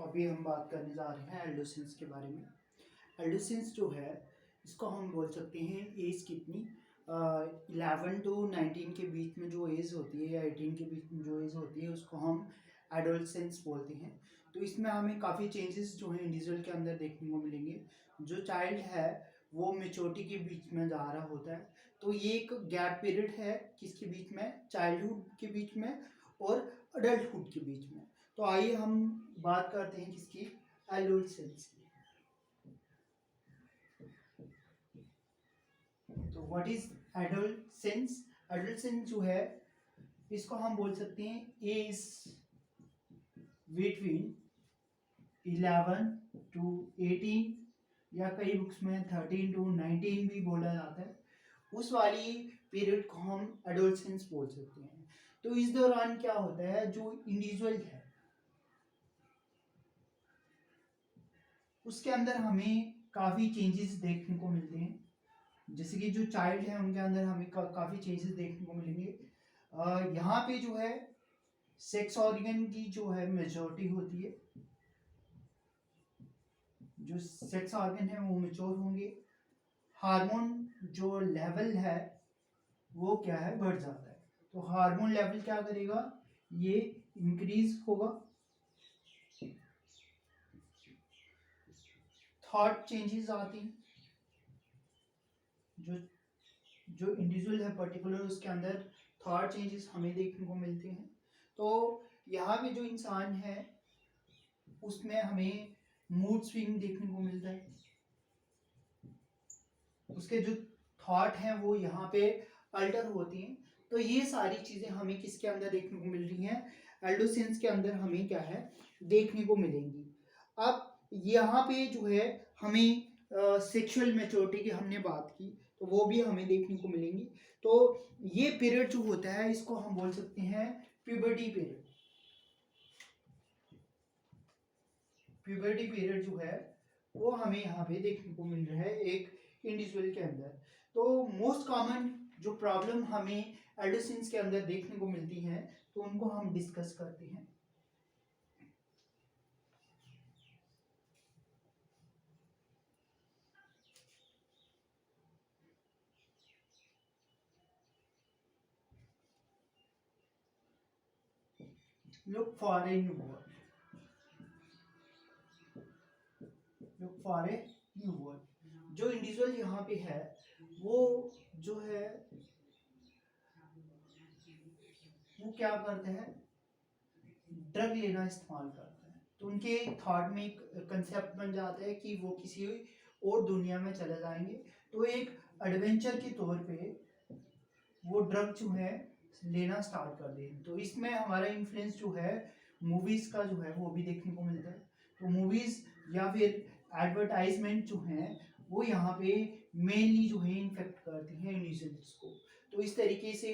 अभी हम बात करने जा रहे हैं एडोलेसेंस के बारे में। एडोलेसेंस जो है इसको हम बोल सकते हैं एज कितनी 11 to 19 के बीच में जो एज होती है या 18 के बीच में जो एज होती है उसको हम एडोलेसेंस बोलते हैं। तो इसमें हमें काफ़ी चेंजेस जो है इंडिविजुअल के अंदर देखने को मिलेंगे। जो चाइल्ड है वो मेच्योरिटी के बीच में जा रहा होता है, तो ये एक गैप पीरियड है किसके बीच में, चाइल्डहुड के बीच में और अडल्टहुड के बीच में। तो आइए हम बात करते हैं किसकी, एडोलेसेंस की। तो व्हाट इज एडोलेसेंस? एडोलेसेंस जो है इसको हम बोल सकते हैं एज बिटवीन 11 to 18 या कई बुक्स में 13 to 19 भी बोला जाता है, उस वाली पीरियड को हम एडोलेसेंस बोल सकते हैं। तो इस दौरान क्या होता है, जो इंडिविजुअल है उसके अंदर हमें काफ़ी चेंजेस देखने को मिलते हैं। जैसे कि जो चाइल्ड है उनके अंदर हमें काफ़ी चेंजेस देखने को मिलेंगे। यहाँ पे जो है सेक्स ऑर्गन की जो है मेजॉरिटी होती है, जो सेक्स ऑर्गन है वो मेच्योर होंगे। हार्मोन जो लेवल है वो क्या है, बढ़ जाता है। तो हार्मोन लेवल क्या करेगा, ये इंक्रीज होगा। थॉट चेंजेस आती हैं, जो जो इंडिविजुअल है पर्टिकुलर उसके अंदर थॉट चेंजेस हमें देखने को मिलते हैं। तो यहाँ पे जो इंसान है उसमें हमें मूड स्विंग देखने को मिलता है, उसके जो थॉट हैं वो यहाँ पे अल्टर होती हैं। तो ये सारी चीजें हमें किसके अंदर देखने को मिल रही हैं, एडोलेसेंस के अंदर हमें क्या है देखने को मिलेंगी। अब यहाँ पे जो है हमें सेक्सुअल मैच्योरिटी की हमने बात की, तो वो भी हमें देखने को मिलेंगी। तो ये पीरियड जो होता है इसको हम बोल सकते हैं प्यूबर्टी पीरियड। प्यूबर्टी पीरियड जो है वो हमें यहाँ पे देखने को मिल रहा है एक इंडिविजुअल के अंदर। तो मोस्ट कॉमन जो प्रॉब्लम हमें एडोलेसेंस के अंदर देखने को मिलती हैं तो उनको हम डिस्कस करते हैं। Look for a new word, look for a new word. जो इंडिविजुअल यहाँ पे है वो जो है वो क्या करते हैं, ड्रग लेना इस्तेमाल करते हैं। तो उनके थॉट में एक कंसेप्ट बन जाता है कि वो किसी और दुनिया में चले जाएंगे। तो एक एडवेंचर के तौर पे वो ड्रग जो है लेना स्टार्ट कर दें। तो इसमें हमारा इन्फ्लुएंस जो है मूवीज का जो है वो भी देखने को मिलता है। तो मूवीज या फिर एडवर्टाइजमेंट जो है वो यहाँ पे मेनली जो है इन्फेक्ट करती हैं इंडिविजुअल्स को। तो इस तरीके से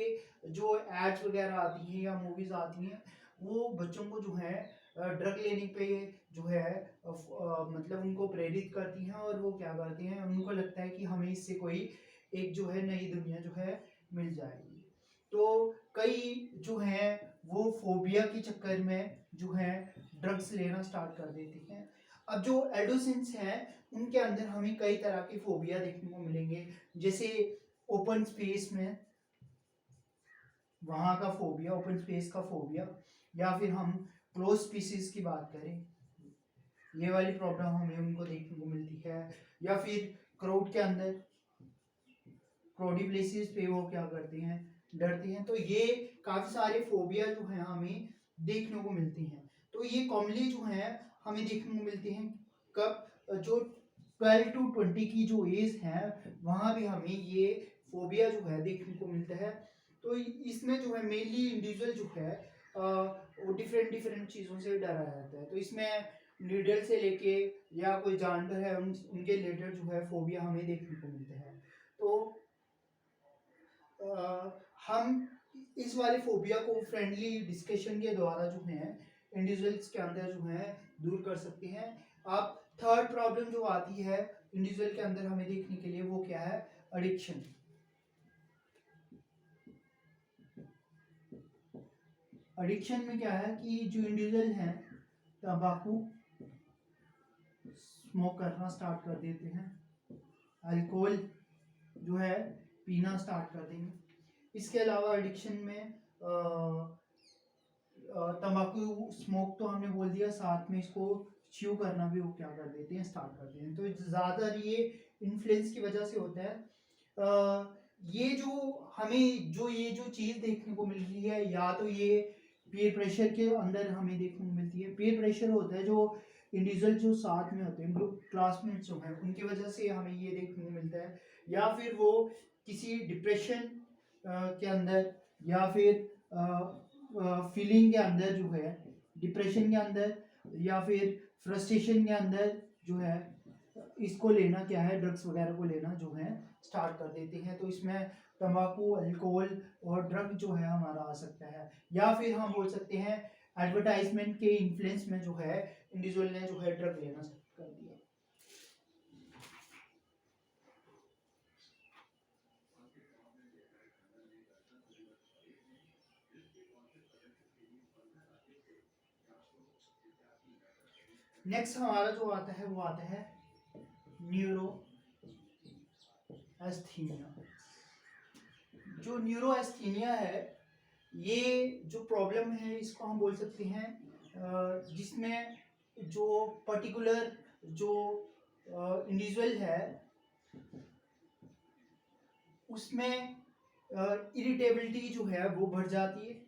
जो एड्स वगैरह आती हैं या मूवीज आती हैं वो बच्चों को जो है ड्रग लेने पे जो है मतलब उनको प्रेरित करती हैं, और वो क्या करती हैं, उनको लगता है कि हमें इससे कोई एक जो है नई दुनिया जो है मिल जाएगी। तो कई जो हैं वो फोबिया के चक्कर में जो है ड्रग्स लेना स्टार्ट कर देते हैं। अब जो एडोसेंस हैं उनके अंदर हमें कई तरह के फोबिया देखने को मिलेंगे, जैसे ओपन स्पेस में वहां का फोबिया, ओपन स्पेस का फोबिया, या फिर हम क्लोज स्पीसीज की बात करें ये वाली प्रॉब्लम हमें उनको देखने को मिलती है। या फिर क्राउड के अंदर क्राउडी प्लेसेस पे वो क्या करते हैं, डरते हैं। तो ये काफी सारे फोबिया जो है हमें देखने को मिलते हैं। तो ये कॉमनली जो है हमें देखने को मिलते हैं कब, जो 12 to 20 की जो एज है वहां भी हमें ये फोबिया जो है देखने को मिलता है। तो इसमें जो है मेनली इंडिविजुअल जो है वो डिफरेंट डिफरेंट चीज़ों से डरा रहता है। तो इसमें नीडल से लेके या कोई जानवर है उनके रिलेटेड जो है फोबिया हमें देखने को मिलता है। तो हम इस वाले फोबिया को फ्रेंडली डिस्कशन के द्वारा जो है इंडिविजुअल्स के अंदर जो है दूर कर सकते हैं। अब थर्ड प्रॉब्लम जो आती है इंडिविजुअल के अंदर हमें देखने के लिए वो क्या है, एडिक्शन। एडिक्शन में क्या है कि जो इंडिविजुअल हैं तंबाकू स्मोक करना स्टार्ट कर देते हैं, अल्कोहल जो है पीना स्टार्ट कर देंगे। इसके अलावा एडिक्शन में तंबाकू स्मोक तो हमने बोल दिया, साथ में इसको च्यू करना भी वो क्या कर देते हैं, स्टार्ट कर देते हैं। तो ज़्यादातर ये इन्फ्लुएंस की वजह से होता है। ये जो हमें जो ये जो चीज़ देखने को मिल रही है, या तो ये पीयर प्रेशर के अंदर हमें देखने को मिलती है। पीयर प्रेशर होता है जो इंडिविजुअल जो साथ में होते हैं, ग्रुप क्लासमेट्स जो हैं, उनकी वजह से हमें ये देखने को मिलता है, या फिर वो किसी डिप्रेशन के अंदर, या फिर फीलिंग के अंदर जो है, डिप्रेशन के अंदर या फिर फ्रस्ट्रेशन के अंदर जो है, इसको लेना क्या है, ड्रग्स वगैरह को लेना जो है स्टार्ट कर देते हैं। तो इसमें तंबाकू, अल्कोहल और ड्रग जो है हमारा आ सकता है। या फिर हम बोल सकते हैं एडवर्टाइजमेंट के इन्फ्लुएंस में जो है इंडिविजुअल ने जो है ड्रग लेना स्टार्ट कर दिया। नेक्स्ट हमारा जो आता है वो आता है न्यूरो एस्थीनिया। जो न्यूरो एस्थीनिया है, ये जो प्रॉब्लम है इसको हम बोल सकते हैं जिसमें जो पर्टिकुलर जो इंडिविजुअल है उसमें इरिटेबिलिटी जो है वो बढ़ जाती है।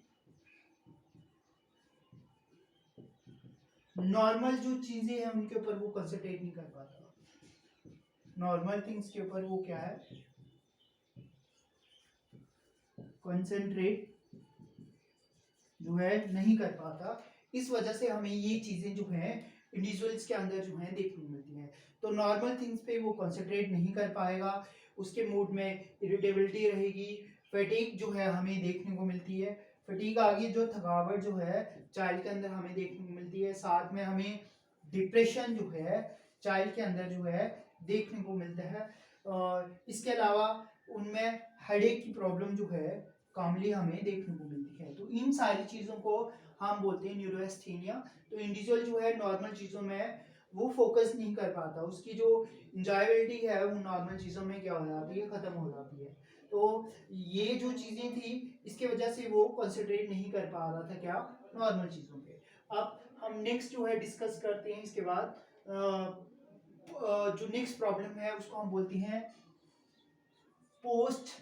नॉर्मल जो चीजें हैं उनके ऊपर वो कंसंट्रेट नहीं कर पाता, नॉर्मल थिंग्स के ऊपर वो क्या है, कंसंट्रेट जो है नहीं कर पाता। इस वजह से हमें ये चीजें जो है इंडिविजुअल्स के अंदर जो है देखने को मिलती हैं। तो नॉर्मल थिंग्स पे वो कंसंट्रेट नहीं कर पाएगा, उसके मूड में इरिटेबिलिटी रहेगी, फटीग जो है हमें देखने को मिलती है। फटीग आगे जो थकावट जो है चाइल्ड के अंदर हमें देखने को मिलती है। साथ में हमें डिप्रेशन जो है चाइल्ड के अंदर जो है देखने को मिलता है। और इसके अलावा उनमें हेडेक की प्रॉब्लम जो है कॉमनली हमें देखने को मिलती है। तो इन सारी चीज़ों को हम बोलते हैं न्यूरोएस्थीनिया। तो इंडिविजुअल जो है नॉर्मल चीज़ों में वो फोकस नहीं कर पाता, उसकी जो इंजॉयबिलिटी है वो नॉर्मल चीज़ों में क्या हो जाती है, ख़त्म हो जाती है। तो ये जो चीज़ें थी इसके वजह से वो कंसंट्रेट नहीं कर पा रहा था क्या, नॉर्मल चीज़ों पे। अब हम नेक्स्ट जो है डिस्कस करते हैं इसके बाद जो नेक्स्ट प्रॉब्लम है उसको हम बोलते हैं पोस्ट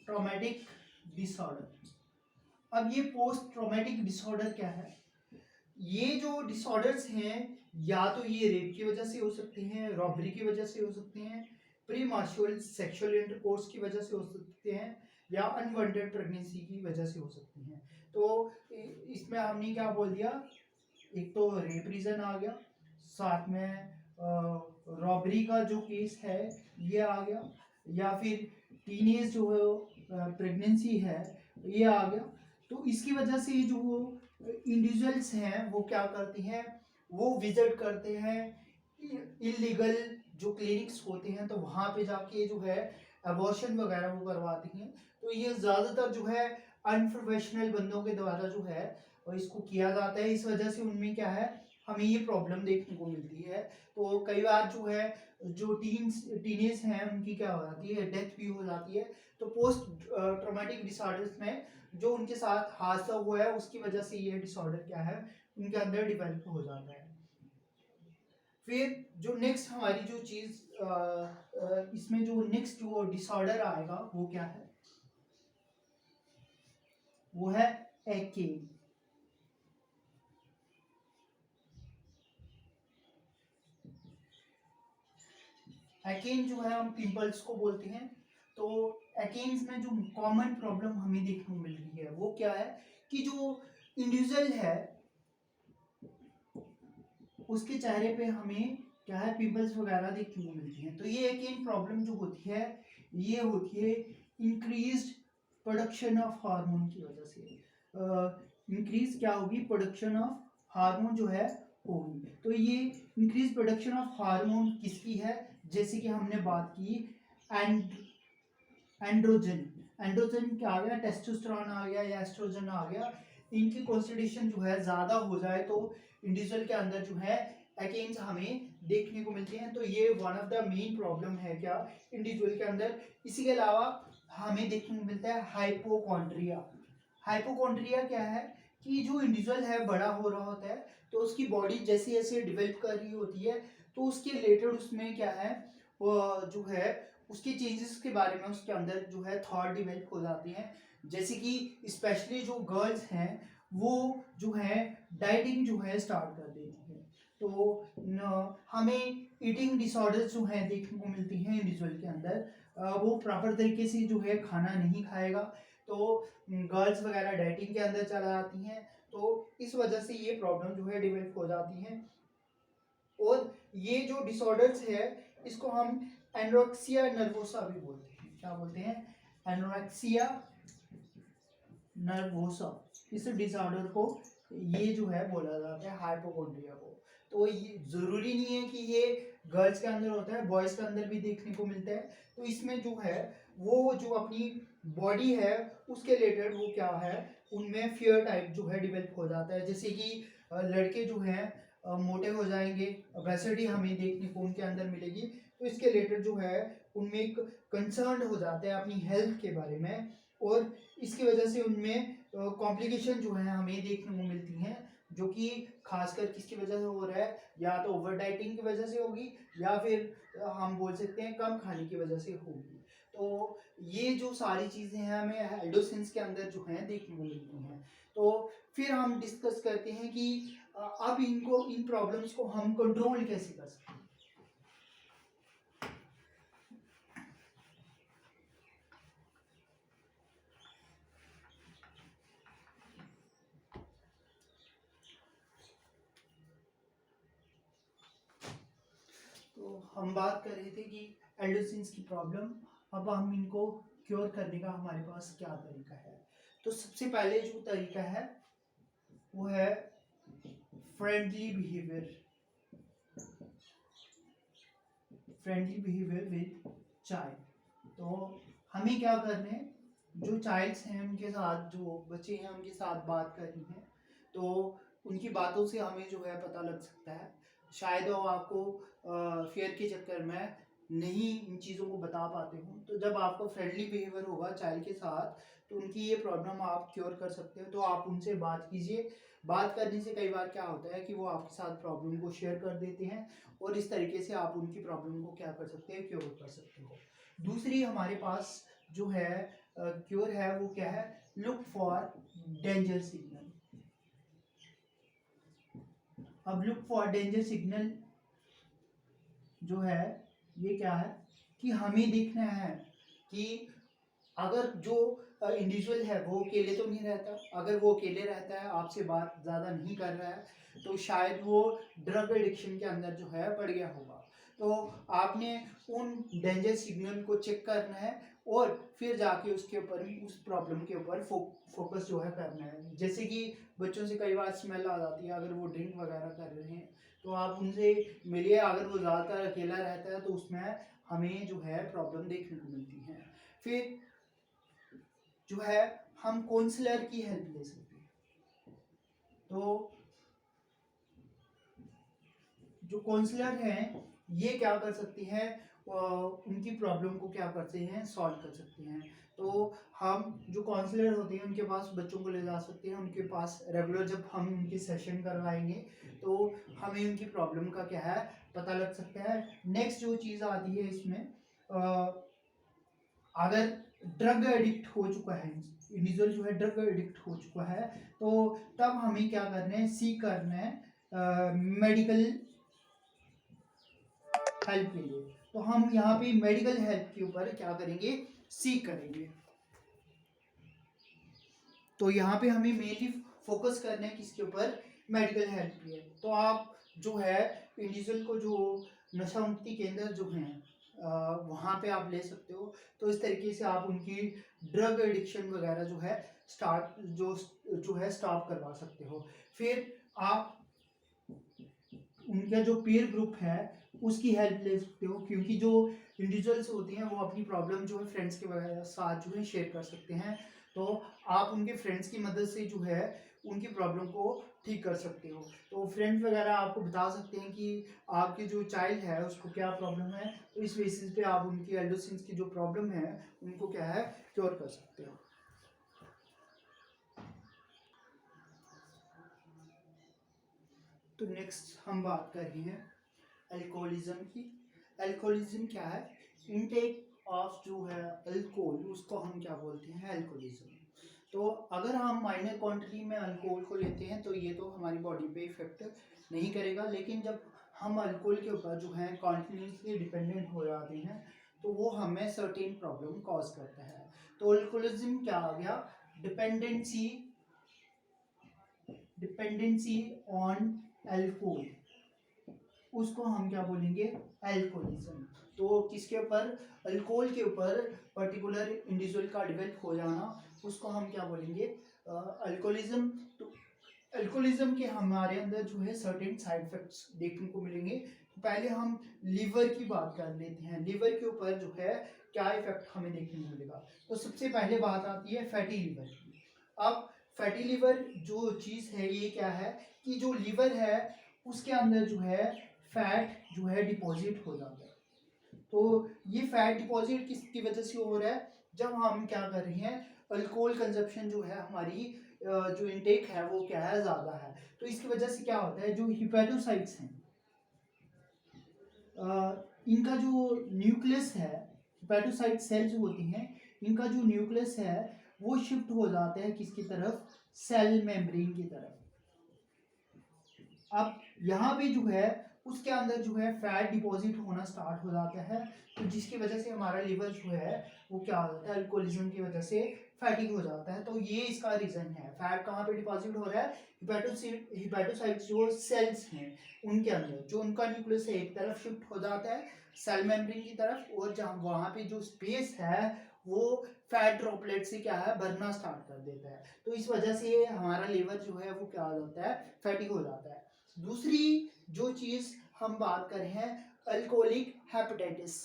ट्रॉमेटिक डिसऑर्डर। अब ये पोस्ट ट्रॉमेटिक डिसऑर्डर क्या है? ये जो डिसऑर्डर्स हैं या तो ये रेप की वजह से हो सकते हैं, रॉबरी की वजह से हो सकते हैं, प्री मार्शल सेक्सुअल इंटरकोर्स की वजह से हो सकते हैं, या अनवांटेड प्रेगनेंसी की वजह से हो सकते हैं। तो इसमें हमने क्या बोल दिया, एक तो रेप रीजन आ गया, साथ में रॉबरी का जो केस है ये आ गया, या फिर टीनेज जो है प्रेगनेंसी है ये आ गया। तो इसकी वजह से जो इंडिविजुअल्स हैं वो क्या करते हैं, वो विजिट करते हैं इलीगल जो क्लिनिक्स होते हैं, तो वहाँ पे जाके जो है अबॉर्शन वगैरह वो करवाते हैं। तो ये ज़्यादातर जो है अनप्रोफेशनल बंदों के द्वारा जो है और इसको किया जाता है। इस वजह से उनमें क्या है, हमें ये प्रॉब्लम देखने को मिलती है। तो कई बार जो है जो टीनेज हैं उनकी क्या हो जाती है, डेथ भी हो जाती है। तो पोस्ट ट्रॉमेटिक डिसऑर्डर्स में जो उनके साथ हादसा हुआ है उसकी वजह से ये डिसऑर्डर क्या है उनके अंदर डिवेल्प हो जाता है। फिर जो नेक्स्ट हमारी जो चीज इसमें जो नेक्स्ट जो डिसऑर्डर आएगा वो क्या है, वो है एकेन। एकेन जो है हम पिंपल्स को बोलते हैं। तो एकेन्स में जो कॉमन प्रॉब्लम हमें देखने को मिल रही है वो क्या है कि जो इंडिविजुअल है उसके चेहरे पे हमें क्या है, पिंपल्स वगैरह देखने को मिलती हैं। तो ये एकेन प्रॉब्लम जो होती है ये होती है इंक्रीज्ड प्रोडक्शन ऑफ हार्मोन की वजह से। इंक्रीज क्या होगी, प्रोडक्शन ऑफ हार्मोन जो है होगी। तो ये इंक्रीज प्रोडक्शन ऑफ हार्मोन किसकी है, जैसे कि हमने बात की एंड्रोजन। एंड्रोजन क्या आ गया, टेस्टोस्टेरोन आ गया या एस्ट्रोजन आ गया। इनकी कॉन्सेंट्रेशन जो है ज़्यादा हो जाए तो इंडिविजुअल के अंदर जो है अगेंस्ट हमें देखने को मिलते हैं। तो ये one of the main problem है क्या इंडिविजुअल के अंदर। इसी के अलावा हमें देखने को मिलता है हाइपोकॉन्ड्रिया। हाइपोकॉन्ड्रिया क्या है कि जो इंडिविजुअल है बड़ा हो रहा होता है तो उसकी बॉडी जैसे जैसे डेवलप कर रही होती है तो उसके रिलेटेड उसमें क्या है वो जो है उसके चेंजेस के बारे में उसके अंदर जो है थॉट डेवलप हो जाती हैं। जैसे कि स्पेशली जो गर्ल्स हैं वो जो है डाइटिंग जो है स्टार्ट कर देती है। तो हमें ईटिंग डिसऑर्डर्स जो है देखने को मिलती हैं इंडिविजुअल के अंदर। वो प्रॉपर तरीके से जो है खाना नहीं खाएगा तो गर्ल्स वगैरह डाइटिंग के अंदर चला जाती हैं। तो इस वजह से ये प्रॉब्लम जो है डेवलप हो जाती हैं। और ये जो डिसऑर्डर्स है इसको हम एनोरेक्सिया नर्वोसा भी बोलते हैं। क्या बोलते हैं? Anorexia nervosa. इस डिसऑर्डर को ये जो है बोला जाता है हाइपोकॉन्ड्रिया को। तो ये जरूरी नहीं है कि ये गर्ल्स के अंदर होता है, बॉयज के अंदर भी देखने को मिलता है। तो इसमें जो है वो जो अपनी बॉडी है उसके रिलेटेड वो क्या है उनमें फियर टाइप जो है डेवलप हो जाता है। जैसे कि लड़के जो हैं मोटे हो जाएंगे, ओबेसिटी हमें देखने को उनके अंदर मिलेगी। तो इसके रिलेटेड जो है उनमें एक कंसर्न हो जाता है अपनी हेल्थ के बारे में। और इसकी वजह से उनमें कॉम्प्लिकेशन जो है हमें देखने को मिलती हैं जो कि खासकर किसकी वजह से हो रहा है, या तो ओवर डाइटिंग की वजह से होगी या फिर हम बोल सकते हैं कम खाने की वजह से होगी। तो ये जो सारी चीज़ें हैं हमें एडोसेंस के अंदर जो हैं देखने को मिलती हैं। तो फिर हम डिस्कस करते हैं कि अब इनको इन प्रॉब्लम्स को हम कंट्रोल कैसे कर सकते हैं। तो हम बात कर रहे थे कि एडोसेंस की प्रॉब्लम, अब हम इनको क्योर करने का हमारे पास क्या तरीका है। तो सबसे पहले जो तरीका है वो है friendly behaviour. Friendly behaviour with child. तो हमें क्या करना है, जो चाइल्ड्स हैं उनके साथ, जो बच्चे हैं उनके साथ बात करनी है। तो उनकी बातों से हमें जो है पता लग सकता है। शायद वो आपको फेयर के चक्कर में नहीं इन चीज़ों को बता पाते हो। तो जब आपका फ्रेंडली बिहेवियर होगा चाइल्ड के साथ तो उनकी ये प्रॉब्लम आप क्योर कर सकते हो। तो आप उनसे बात कीजिए। बात करने से कई बार क्या होता है कि वो आपके साथ प्रॉब्लम को शेयर कर देते हैं और इस तरीके से आप उनकी प्रॉब्लम को क्या कर सकते हैं, क्योर कर सकते हो। दूसरी हमारे पास जो है क्योर है वो क्या है, लुक फॉर डेंजर सिग्नल। अब लुक फॉर डेंजर सिग्नल जो है ये क्या है कि हमें देखना है कि अगर जो इंडिविजुअल है वो अकेले तो नहीं रहता। अगर वो अकेले रहता है, आपसे बात ज़्यादा नहीं कर रहा है, तो शायद वो ड्रग एडिक्शन के अंदर जो है पड़ गया होगा। तो आपने उन डेंजर सिग्नल को चेक करना है और फिर जाके उसके ऊपर उस प्रॉब्लम के ऊपर फोकस जो है करना है। जैसे कि बच्चों से कई बार स्मेल आ जाती है अगर वो ड्रिंक वगैरह कर रहे हैं, तो आप उनसे मिलिए। अगर वो ज़्यादातर अकेला रहता है तो उसमें हमें जो है प्रॉब्लम देखने को मिलती है। फिर जो है हम काउंसलर की हेल्प ले सकते हैं। तो जो काउंसलर हैं ये क्या कर सकती है, उनकी प्रॉब्लम को क्या करते हैं, सॉल्व कर सकते हैं। तो हम जो काउंसलर होते हैं उनके पास बच्चों को ले जा सकते हैं। उनके पास रेगुलर जब हम उनके सेशन करवाएंगे तो हमें उनकी प्रॉब्लम का क्या है पता लग सकता है। नेक्स्ट जो चीज़ आती है इसमें, अगर ड्रग एडिक्ट हो चुका है इंडिविजुअल, जो है ड्रग एडिक्ट हो चुका है, तो तब हमें क्या करना है, सीख करना है मेडिकल हेल्प के लिए। तो हम यहाँ पे मेडिकल हेल्प के ऊपर क्या करेंगे, सीख करेंगे। तो यहाँ पे हमें मेनली फोकस करना है किसके ऊपर, मेडिकल हेल्प पे। तो आप जो है इंडिविजुअल को जो नशा मुक्ति केंद्र जो हैं वहाँ पे आप ले सकते हो। तो इस तरीके से आप उनकी ड्रग एडिक्शन वगैरह जो है जो है स्टॉप करवा सकते हो। फिर आप उनका जो पीयर ग्रुप है उसकी हेल्प ले सकते हो, क्योंकि जो इंडिविजुअल्स होते हैं वो अपनी प्रॉब्लम जो है फ्रेंड्स के साथ जो है शेयर कर सकते हैं। तो आप उनके फ्रेंड्स की मदद से जो है उनकी प्रॉब्लम को ठीक कर सकते हो। तो फ्रेंड्स वगैरह आपको बता सकते हैं कि आपकी जो चाइल्ड है उसको क्या प्रॉब्लम है, तो इस बेसिस पे आप उनकी एडोलेसेंस की जो प्रॉब्लम है उनको क्या है क्योर कर सकते हो। तो नेक्स्ट हम बात कर रहे हैं अल्कोहलिज्म की। अल्कोहलिज्म क्या है? इनटेक ऑफ जो है अल्कोहल, उसको हम क्या बोलते हैं? अल्कोहलिज्म। तो अगर हम माइनर क्वांटिटी में अल्कोहल को लेते हैं तो ये तो हमारी बॉडी पे इफेक्ट नहीं करेगा, लेकिन जब हम अल्कोहल के ऊपर जो है कॉन्टिन्यूसली डिपेंडेंट हो जाते हैं तो वो हमें सर्टेन प्रॉब्लम कॉज करता है। तो अल्कोहलिज्म क्या आ गया? डिपेंडेंसी, डिपेंडेंसी ऑन अल्कोहल, उसको हम क्या बोलेंगे? अल्कोहलिज्म। तो किसके ऊपर? अल्कोहल के ऊपर पर्टिकुलर इंडिविजुअल का डेवलप हो जाना, उसको हम क्या बोलेंगे? अल्कोहलिज्म। तो अल्कोहलिज्म के हमारे अंदर जो है सर्टेन साइड इफेक्ट्स देखने को मिलेंगे। तो पहले हम लीवर की बात कर लेते हैं। लीवर के ऊपर जो है क्या इफेक्ट हमें देखने को मिलेगा? तो सबसे पहले बात आती है फैटी लीवर की। अब फैटी लीवर जो चीज़ है ये क्या है कि जो लीवर है उसके अंदर जो है फैट जो है डिपॉजिट हो जाता है। तो ये फैट डिपॉजिट किसकी वजह से हो रहा है? जब हम क्या कर रहे हैं, अल्कोहल कंजप्शन जो है हमारी जो इनटेक है वो क्या है ज़्यादा है। तो इसकी वजह से क्या होता है, जो हिपेटोसाइट्स हैं इनका जो न्यूक्लियस है, हिपेटोसाइट सेल्स होती हैं, इनका जो न्यूक्लियस है वो शिफ्ट हो जाता है किसकी तरफ? सेल मेम्ब्रेन की तरफ। अब यहाँ पे जो है उसके अंदर जो है फैट डिपॉजिट होना स्टार्ट हो जाता है, तो जिसकी वजह से हमारा लिवर जो है वो क्या हो जाता है? अल्कोहलिज्म की वजह से फैटी हो जाता है। तो ये इसका रीजन है। फैट कहाँ पे डिपॉजिट हो रहा है? हिपेटोसाइट्स जो सेल्स हैं उनके अंदर, जो उनका न्यूक्लियस है एक तरफ शिफ्ट हो जाता है सेल मेम्ब्रेन की तरफ, और जहाँ वहाँ पे जो स्पेस है वो फैट ड्रॉपलेट से क्या है भरना स्टार्ट कर देता है। तो इस वजह से हमारा लिवर जो है वो क्या हो जाता है? फैटी हो जाता है। दूसरी जो चीज हम बात कर रहे हैं अल्कोहलिक हेपेटाइटिस।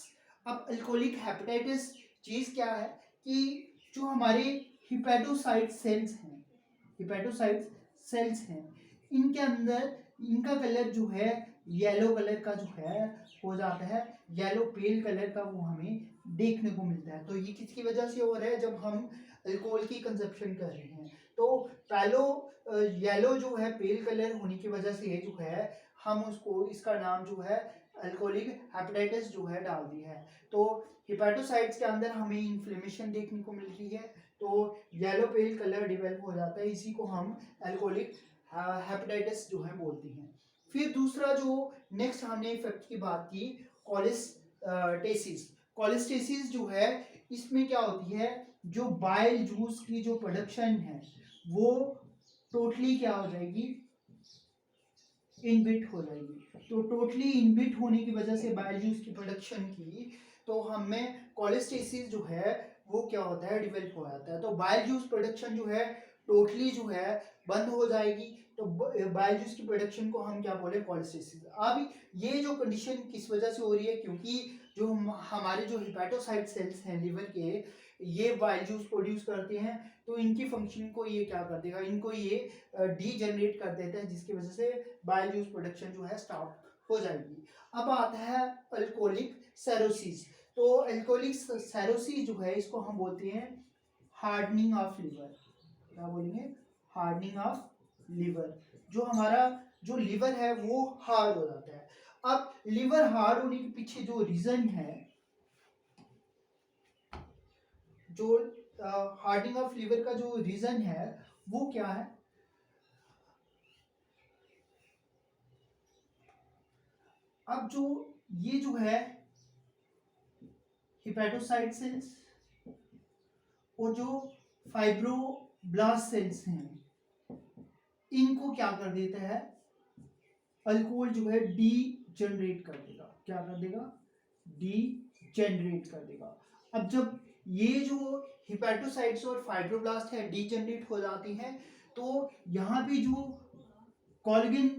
अब अल्कोहलिक हेपेटाइटिस चीज क्या है कि जो हमारे हिपेटोसाइट सेल्स हैं, हिपेटोसाइट सेल्स हैं, इनके अंदर इनका कलर जो है येलो कलर का जो है हो जाता है, येलो पेल कलर का वो हमें देखने को मिलता है। तो ये किसकी वजह से हो रहा है? जब हम अल्कोहल की कंजप्शन कर रहे हैं तो पहलो येलो जो है पेल कलर होने की वजह से जो है हम उसको इसका नाम जो है अल्कोहलिक हेपेटाइटिस जो है डाल दिया है। तो हिपेटोसाइट्स के अंदर हमें इन्फ्लेमेशन देखने को मिल रही है, तो येलो पेल कलर डेवलप हो जाता है, इसी को हम अल्कोहलिक हेपेटाइटिस जो है बोलते हैं। फिर दूसरा जो नेक्स्ट हमने इफेक्ट की बात की, कोलेस्टेसिस। कोलेस्टेसिस जो है इसमें क्या होती है, जो बाइल जूस की जो प्रोडक्शन है वो टोटली क्या हो जाएगी? इनबिट हो जाएगी। तो टोटली इनबिट होने की वजह से बाइल जूस की प्रोडक्शन की, तो हमें कोलेस्टेसिस जो है वो क्या होता है? डेवलप हो जाता है। तो बाइल जूस प्रोडक्शन जो है टोटली जो है बंद हो जाएगी। तो बाइल जूस की प्रोडक्शन को हम क्या बोले? कोलेस्टेसिस। अब ये जो कंडीशन किस वजह से हो रही है? क्योंकि जो हमारे जो हिपेटोसाइट सेल्स हैं लिवर के, ये बाइल जूस प्रोड्यूस करते हैं, तो इनकी फंक्शन को ये क्या कर देगा? इनको ये डीजनरेट कर देता है, जिसकी वजह से बाइल जूस प्रोडक्शन जो है स्टॉप हो जाएगी। अब आता है अल्कोहलिक सेरोसिस। तो अल्कोहलिक सेरोसिस जो है इसको हम बोलते हैं हार्डनिंग ऑफ लिवर। क्या बोलेंगे? Hardening of liver. जो हमारा जो लिवर है वो हार्ड हो जाता है। अब लिवर हार्ड होने के पीछे जो रीजन है, जो हार्डनिंग ऑफ लिवर का जो रीजन है वो क्या है? अब जो ये जो है हिपेटोसाइट सेल्स और जो फाइब्रोब्लास्ट सेल्स हैं, इनको क्या कर देता है? अल्कोहल जो है डी जनरेट कर देगा। क्या कर देगा? डी जनरेट कर देगा। अब जब ये जो हिपेटोसाइट्स और फाइब्रोब्लास्ट है डी जनरेट हो जाती हैं, तो यहाँ पे जो कोलेजन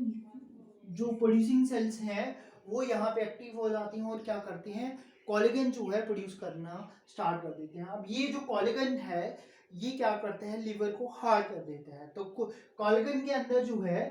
जो प्रोड्यूसिंग सेल्स हैं वो यहाँ पे एक्टिव हो जाती हैं और क्या करती हैं? कोलेजन जो है प्रोड्यूस करना स्टार्ट कर देते हैं। अब ये जो कोलेजन है ये क्या करते हैं, लिवर को हार्ड कर देते हैं। तो कोलेजन के अंदर जो है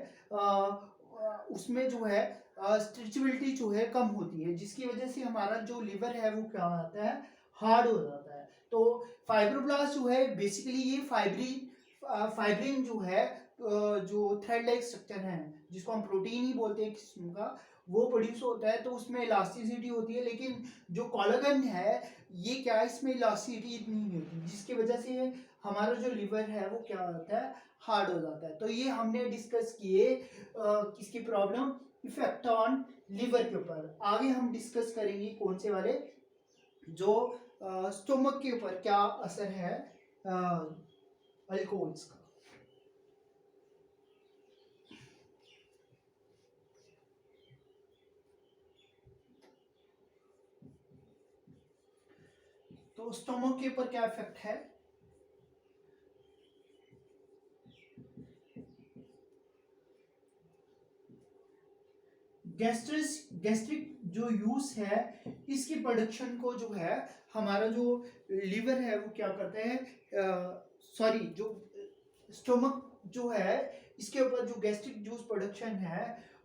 उसमें जो है स्ट्रेचेबिलिटी जो है कम होती है, जिसकी वजह से हमारा जो लिवर है वो क्या होता है, हार्ड हो जाता है। तो फाइब्रोब्लास्ट जो है बेसिकली ये फाइब्रिन जो है जो थ्रेड लाइक स्ट्रक्चर है, जिसको हम प्रोटीन ही बोलते हैं किस्म का, वो प्रोड्यूस होता है। तो उसमें इलास्टिसिटी होती है, लेकिन जो कोलेजन है ये क्या है, इसमें इलास्टिसिटी इतनी नहीं होती, जिसकी वजह से हमारा जो लिवर है वो क्या होता है, हार्ड हो जाता है। तो ये हमने डिस्कस किए किसकी प्रॉब्लम, इफेक्ट ऑन लिवर के ऊपर। आगे हम डिस्कस करेंगे कौन से वाले, जो स्टोमक के ऊपर क्या असर है अल्कोहल्स का। तो स्टोमक के ऊपर क्या इफेक्ट है, गैस्ट्रिक जो यूज है इसकी प्रोडक्शन को जो है हमारा जो लिवर है वो क्या करते हैं, सॉरी जो स्टोमक जो है इसके ऊपर जो गैस्ट्रिक जूस प्रोडक्शन है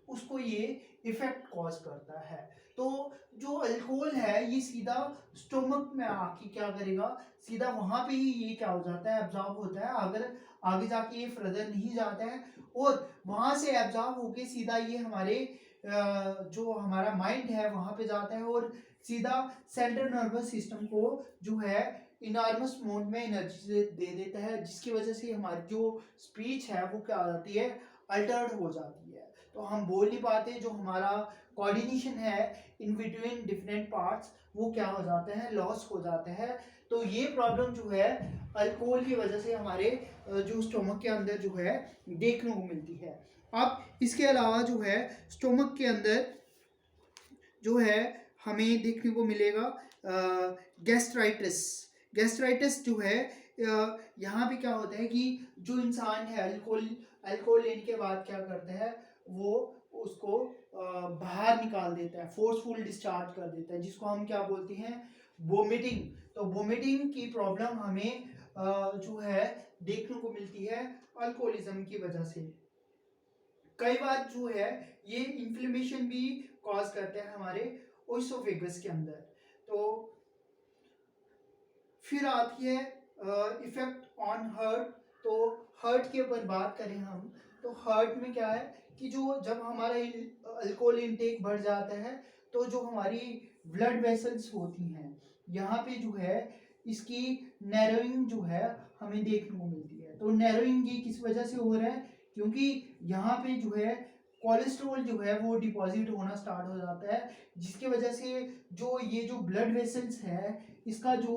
उसको ये इफेक्ट कॉज करता है। तो जो अल्कोहल है ये सीधा स्टोमक में आके क्या करेगा, सीधा वहां पे ही ये क्या हो जाता है, एब्जॉर्ब होता है। अगर आगे जाके ये फर्दर नहीं जाता है और वहां से एब्जॉर्ब होके सीधा ये हमारे जो हमारा माइंड है वहां पे जाता है और सीधा सेंट्रल नर्वस सिस्टम को जो है इनॉर्मस अमाउंट में एनर्जी दे देता है, जिसकी वजह से हमारी जो स्पीच है वो क्या हो जाती है, अल्टर्ड हो जाती है। तो हम बोल नहीं पाते, जो हमारा कोऑर्डिनेशन है इन बिटवीन डिफरेंट पार्ट्स वो क्या हो जाते हैं, लॉस हो जाते हैं। तो ये प्रॉब्लम जो है अल्कोहल की वजह से हमारे जो स्टोमक के अंदर जो है देखने को मिलती है। अब इसके अलावा जो है स्टोमक के अंदर जो है हमें देखने को मिलेगा गैस्ट्राइटिस। गैस्ट्राइटिस जो है यहाँ पे क्या होता है कि जो इंसान है अल्कोहल लेने के बाद क्या करता है, वो उसको बाहर निकाल देता है, फोर्सफुल डिस्चार्ज कर देता है, जिसको हम क्या बोलते हैं, वोमिटिंग। तो वोमिटिंग की प्रॉब्लम हमें जो है देखने को मिलती है अल्कोहलिज्म की वजह से। कई बार जो है ये इन्फ्लेमेशन भी कॉज करते हैं हमारे ओइसोफेगस के अंदर। तो फिर आती है इफेक्ट ऑन हार्ट। तो हार्ट के ऊपर बात करें हम, तो हार्ट में क्या है कि जो जब हमारा अल्कोहल इनटेक बढ़ जाता है तो जो हमारी ब्लड वेसल्स होती हैं यहाँ पे जो है इसकी नैरोइंग जो है हमें देखने को मिलती है। तो नैरोइंग ये किस वजह से हो रहा है, क्योंकि यहाँ पे जो है कोलेस्ट्रॉल जो है वो डिपॉजिट होना स्टार्ट हो जाता है, जिसकी वजह से जो ये जो ब्लड वेसल्स है इसका जो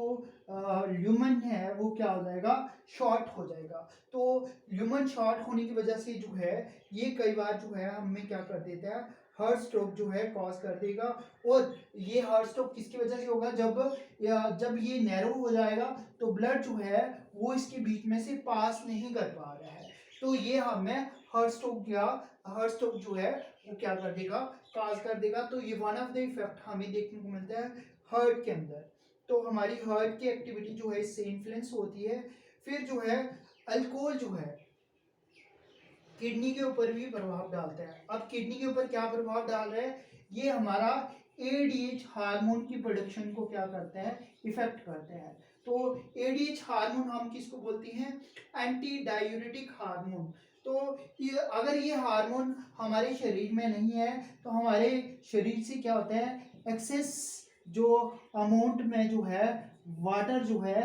ल्यूमन है वो क्या हो जाएगा, शॉर्ट हो जाएगा। तो ल्यूमन शॉर्ट होने की वजह से जो है ये कई बार जो है हमें क्या कर देता है, हार्ट स्ट्रोक जो है कॉज कर देगा। और ये हार्ट स्ट्रोक किसकी वजह से होगा, जब ये नैरो हो जाएगा तो ब्लड जो है वो इसके बीच में से पास नहीं कर पा रहा है, तो ये हमें हार्ट स्ट्रोक जो है वो क्या कर देगा, कॉज कर देगा। तो ये वन ऑफ द इफेक्ट हमें देखने को मिलता है हार्ट के अंदर। तो हमारी हार्ट की एक्टिविटी जो है इससे इन्फ्लुएंस होती है। फिर जो है अल्कोहल जो है किडनी के ऊपर भी प्रभाव डालता है। अब किडनी के ऊपर क्या प्रभाव डाल रहा है, ये हमारा एडीएच हार्मोन की प्रोडक्शन को क्या करता है, इफेक्ट करते हैं। तो एडीएच हार्मोन हम किसको बोलते हैं, एंटी डायूरेटिक हार्मोन। तो अगर ये हार्मोन हमारे शरीर में नहीं है तो हमारे शरीर से क्या होता है, एक्सेस जो अमाउंट में जो है वाटर जो है,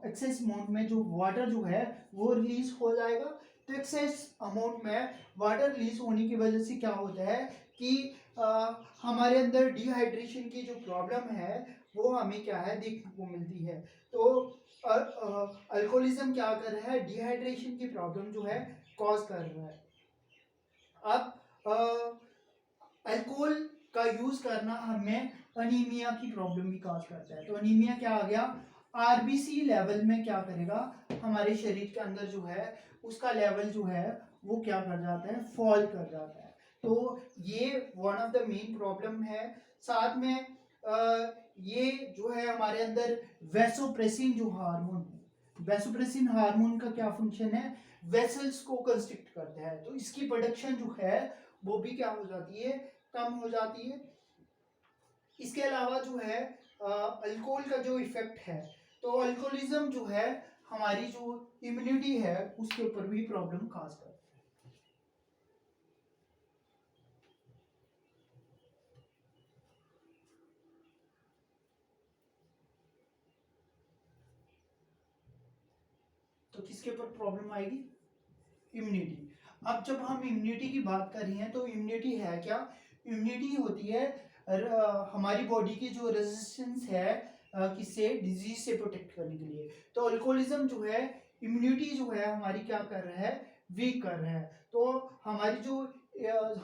एक्सेस अमाउंट में जो वाटर जो है वो रिलीज हो जाएगा। तो एक्सेस अमाउंट में वाटर रिलीज होने की वजह से क्या होता है कि हमारे अंदर डिहाइड्रेशन की जो प्रॉब्लम है वो हमें क्या है देखने को मिलती है। तो अल्कोहलिज्म क्या कर रहा है, डिहाइड्रेशन की प्रॉब्लम जो है कॉज कर रहा है। अब अल्कोहल का यूज करना हमें अनीमिया की प्रॉब्लम भी कॉज करता है। तो अनीमिया क्या आ गया, आरबीसी लेवल में क्या करेगा, हमारे शरीर के अंदर जो है उसका लेवल जो है वो क्या कर जाता है, फॉल कर जाता है। तो ये one of the main problem है। साथ में ये जो है हमारे अंदर वैसोप्रेसिन जो हार्मोन है, वैसोप्रेसिन हार्मोन का क्या फंक्शन है, वेसल्स को कंस्ट्रिक्ट करता है, तो इसकी प्रोडक्शन जो है वो भी क्या हो जाती है, कम हो जाती है। इसके अलावा जो है अल्कोहल का जो इफेक्ट है, तो अल्कोहलिज्म जो है हमारी जो इम्यूनिटी है उसके ऊपर भी प्रॉब्लम काज करता है। तो किसके ऊपर प्रॉब्लम आएगी, इम्यूनिटी। अब जब हम इम्यूनिटी की बात कर रहे हैं तो इम्यूनिटी है क्या, इम्यूनिटी होती है हमारी बॉडी की जो रेजिस्टेंस है किससे, डिजीज से प्रोटेक्ट करने के लिए। तो अल्कोहलिज्म जो है इम्यूनिटी जो है हमारी क्या कर रहा है, वीक कर रहा है। तो हमारी जो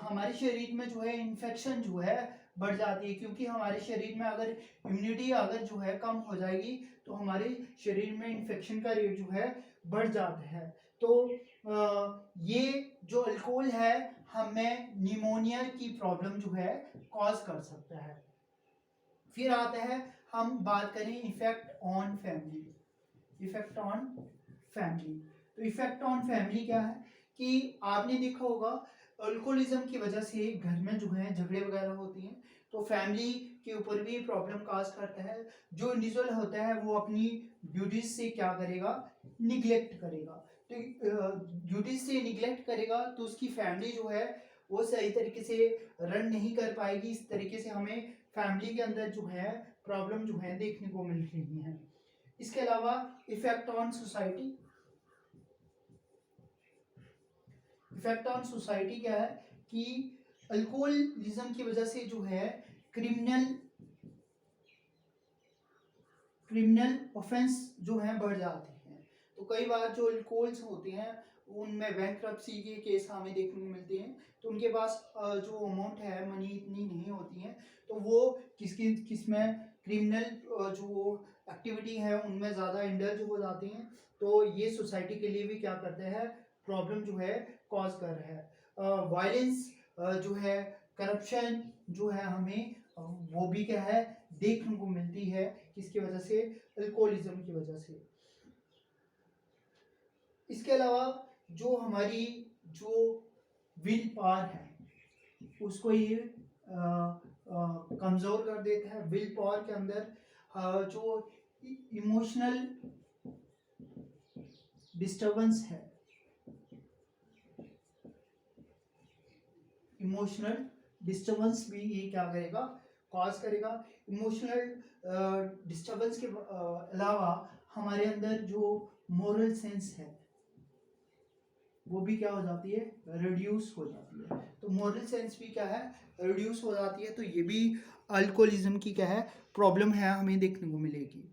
हमारे शरीर में जो है इन्फेक्शन जो है बढ़ जाती है, क्योंकि हमारे शरीर में अगर इम्यूनिटी अगर जो है कम हो जाएगी तो हमारे शरीर में इन्फेक्शन का रेट जो है बढ़ जाता है। तो ये जो अल्कोहल है हमें निमोनिया की प्रॉब्लम जो है कॉज कर सकता है। फिर आता है, हम बात करें effect on family, effect on family. तो इफेक्ट ऑन फैमिली क्या है कि आपने देखा होगा अल्कोहलिज्म की वजह से घर में जो है झगड़े वगैरह होती हैं, तो फैमिली के ऊपर भी प्रॉब्लम काज करता है। जो इंडिविजुअल होता है वो अपनी ड्यूटीज से क्या करेगा, निग्लेक्ट करेगा। तो ड्यूटीज से निग्लेक्ट करेगा तो उसकी फैमिली जो है वो सही तरीके से रन नहीं कर पाएगी। इस तरीके से हमें फैमिली के अंदर जो है प्रॉब्लम जो है देखने को मिल रही है। इसके अलावा effect on society, effect on society क्या है कि अल्कोहलिज्म की वजह से जो है क्रिमिनल ऑफेंस जो है बढ़ जाते हैं। तो कई बार जो अल्कोहल्स होते हैं उनमें बैंकरप्सी के केस हमें देखने को मिलते हैं, तो उनके पास जो अमाउंट है मनी इतनी नहीं होती है, तो वो किसमें क्रिमिनल जो एक्टिविटी है उनमें ज़्यादा इंडल्ज हो जाते हैं। तो ये सोसाइटी के लिए भी क्या करते हैं, प्रॉब्लम जो है कॉज कर रहा है। वायलेंस जो है, करप्शन जो है हमें वो भी क्या है देखने को मिलती है, किसकी वजह से, अल्कोहलिज्म की वजह से। इसके अलावा जो हमारी जो विल पावर है उसको ये कमज़ोर कर देता है। विल पावर के अंदर जो इमोशनल डिस्टर्बेंस है, इमोशनल डिस्टर्बेंस भी ये क्या करेगा, कॉज करेगा। इमोशनल डिस्टर्बेंस के अलावा हमारे अंदर जो मोरल सेंस है वो भी क्या हो जाती है, रिड्यूस हो जाती है। तो मोरल सेंस भी क्या है, रिड्यूस हो जाती है। तो ये भी अल्कोहलिज्म की क्या है, प्रॉब्लम है, हमें देखने को मिलेगी।